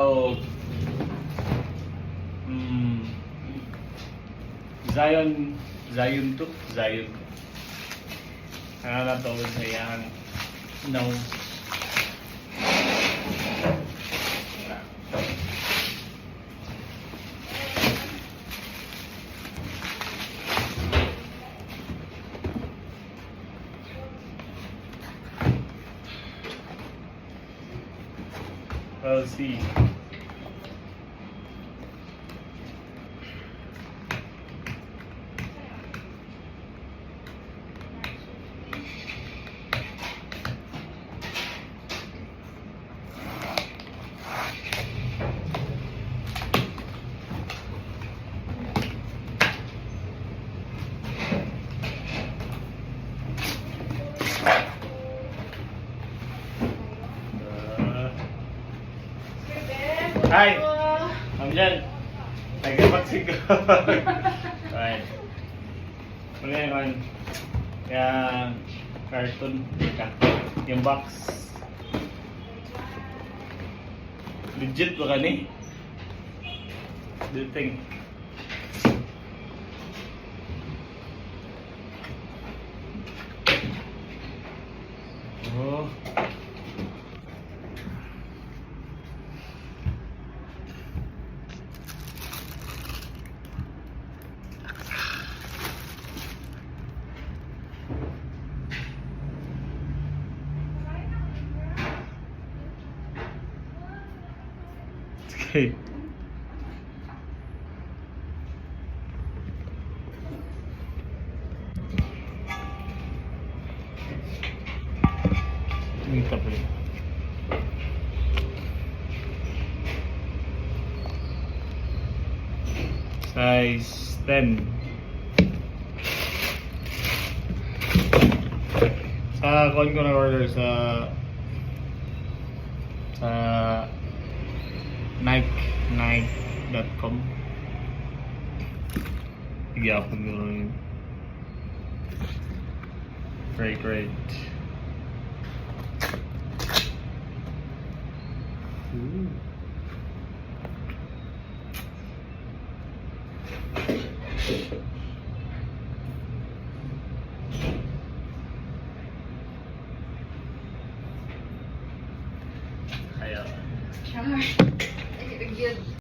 o Zion 2 Zion na to sa iyang nose. We'll see. Hi! Ma'am Jan! Nagkapagsigaw! Right. Muna yun, yung cartoon, yung box. Legit ba ka ni? Do you think? Oh. Okay. Tingin ka pa rin. Size 10. Sa kon ko na-order sa Nike.com. Igapon ko rin. Great. Ooh.